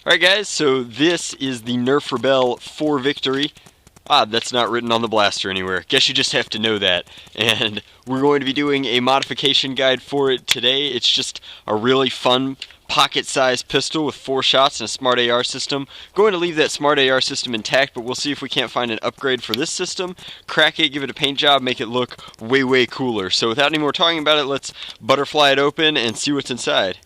Alright guys, so this is the Nerf Rebelle 4Victory. That's not written on the blaster anywhere. Guess you just have to know that. And we're going to be doing a modification guide for it today. It's just a really fun pocket-sized pistol with 4 shots and a smart AR system. Going to leave that smart AR system intact, but we'll see if we can't find an upgrade for this system. Crack it, give it a paint job, make it look way cooler. So without any more talking about it, let's butterfly it open and see what's inside.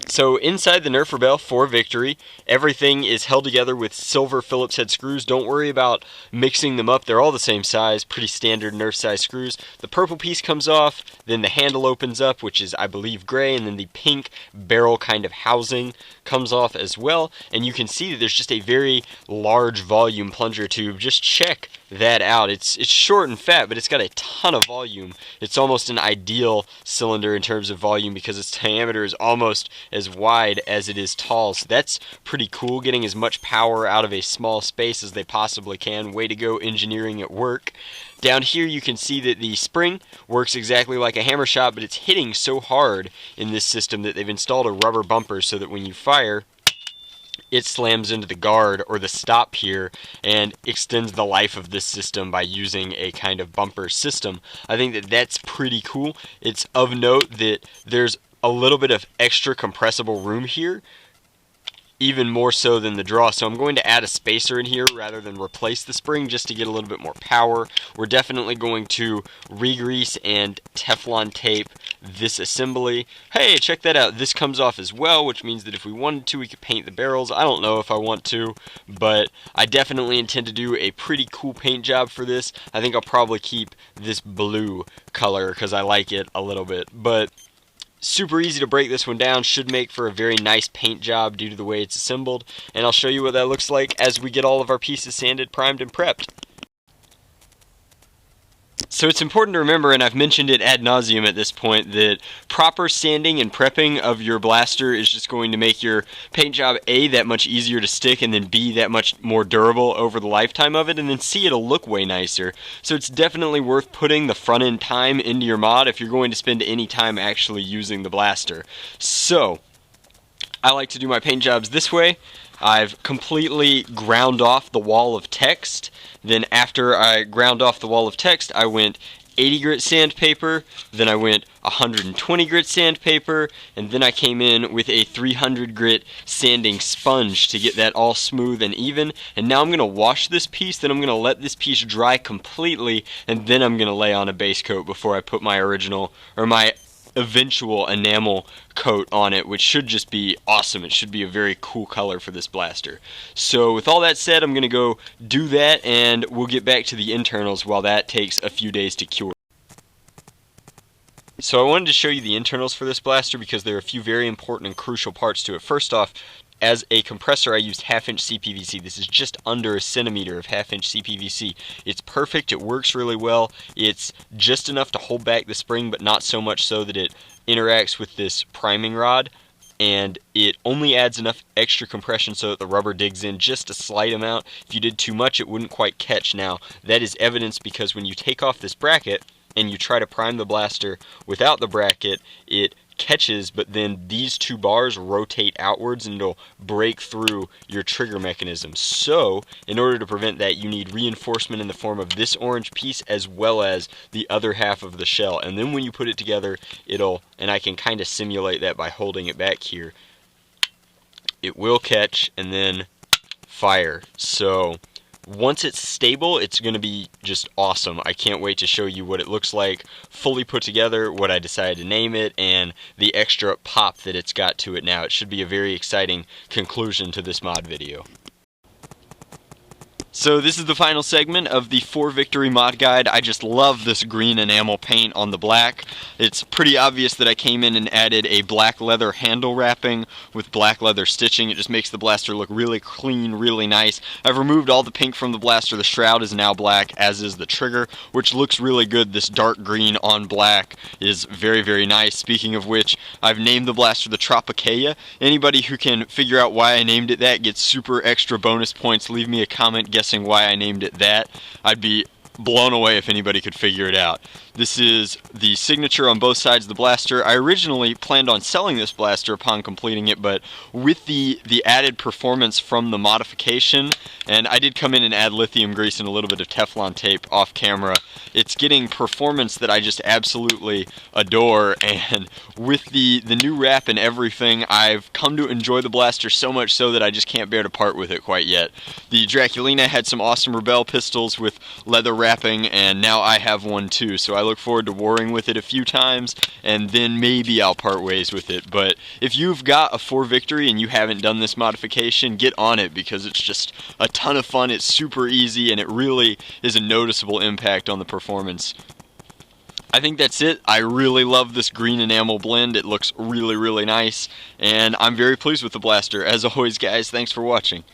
So inside the Nerf Rebelle 4Victory, everything is held together with silver Phillips head screws. Don't worry about mixing them up. They're all the same size, pretty standard Nerf size screws. The purple piece comes off, then the handle opens up, which is I believe gray, and then the pink barrel kind of housing comes off as well. And you can see that there's just a very large volume plunger tube. Just check that out. It's short and fat, but it's got a ton of volume. It's almost an ideal cylinder in terms of volume because its diameter is almost as wide as it is tall. So that's pretty cool, getting as much power out of a small space as they possibly can. Way to go, engineering at work. Down here you can see that the spring works exactly like a hammer shot, but it's hitting so hard in this system that they've installed a rubber bumper so that when you fire, it slams into the guard or the stop here and extends the life of this system by using a kind of bumper system. I think that that's pretty cool. It's of note that there's a little bit of extra compressible room here, even more so than the draw. So I'm going to add a spacer in here rather than replace the spring just to get a little bit more power. We're definitely going to re-grease and Teflon tape this assembly. Hey, check that out. This comes off as well, which means that if we wanted to, we could paint the barrels. I don't know if I want to, but I definitely intend to do a pretty cool paint job for this. I think I'll probably keep this blue color because I like it a little bit, but super easy to break this one down, should make for a very nice paint job due to the way it's assembled, and I'll show you what that looks like as we get all of our pieces sanded, primed, and prepped. So it's important to remember, and I've mentioned it ad nauseum at this point, that proper sanding and prepping of your blaster is just going to make your paint job A, that much easier to stick, and then B, that much more durable over the lifetime of it, and then C, it'll look way nicer. So it's definitely worth putting the front end time into your mod if you're going to spend any time actually using the blaster. So I like to do my paint jobs this way. I've completely ground off the wall of text. Then after I ground off the wall of text, I went 80 grit sandpaper, then I went 120 grit sandpaper, and then I came in with a 300 grit sanding sponge to get that all smooth and even. And now I'm going to wash this piece, then I'm going to let this piece dry completely, and then I'm going to lay on a base coat before I put my original, or my eventual enamel coat on it, which should just be awesome. It should be a very cool color for this blaster. So with all that said, I'm going to go do that, and we'll get back to the internals while that takes a few days to cure. So I wanted to show you the internals for this blaster because there are a few very important and crucial parts to it. First off, as a compressor, I used 1/2 inch CPVC. This is just under a centimeter of 1/2 inch CPVC. It's perfect, it works really well. It's just enough to hold back the spring, but not so much so that it interacts with this priming rod. And it only adds enough extra compression so that the rubber digs in just a slight amount. If you did too much, it wouldn't quite catch. Now, that is evidenced because when you take off this bracket and you try to prime the blaster without the bracket, it catches, but then these two bars rotate outwards and it'll break through your trigger mechanism. So in order to prevent that, you need reinforcement in the form of this orange piece as well as the other half of the shell, and then when you put it together, it'll, and I can kind of simulate that by holding it back here, it will catch and then fire. So once it's stable, it's going to be just awesome. I can't wait to show you what it looks like fully put together, what I decided to name it, and the extra pop that it's got to it now. It should be a very exciting conclusion to this mod video. So this is the final segment of the 4Victory mod guide. I just love this green enamel paint on the black. It's pretty obvious that I came in and added a black leather handle wrapping with black leather stitching. It just makes the blaster look really clean, really nice. I've removed all the pink from the blaster. The shroud is now black, as is the trigger, which looks really good. This dark green on black is very nice. Speaking of which, I've named the blaster the Tropicalia. Anybody who can figure out why I named it that gets super extra bonus points. Leave me a comment guessing why I named it that. I'd be blown away if anybody could figure it out. This is the signature on both sides of the blaster. I originally planned on selling this blaster upon completing it, but with the added performance from the modification, and I did come in and add lithium grease and a little bit of Teflon tape off camera, it's getting performance that I just absolutely adore, and with the new wrap and everything, I've come to enjoy the blaster so much so that I just can't bear to part with it quite yet. The Draculina had some awesome Rebelle pistols with leather wrapping, and now I have one too, so I look forward to warring with it a few times, and then maybe I'll part ways with it. But if you've got a 4Victory and you haven't done this modification, get on it, because it's just a ton of fun, it's super easy, and it really is a noticeable impact on the performance. I think that's it. I really love this green enamel blend. It looks really, really nice, and I'm very pleased with the blaster. As always, guys, thanks for watching.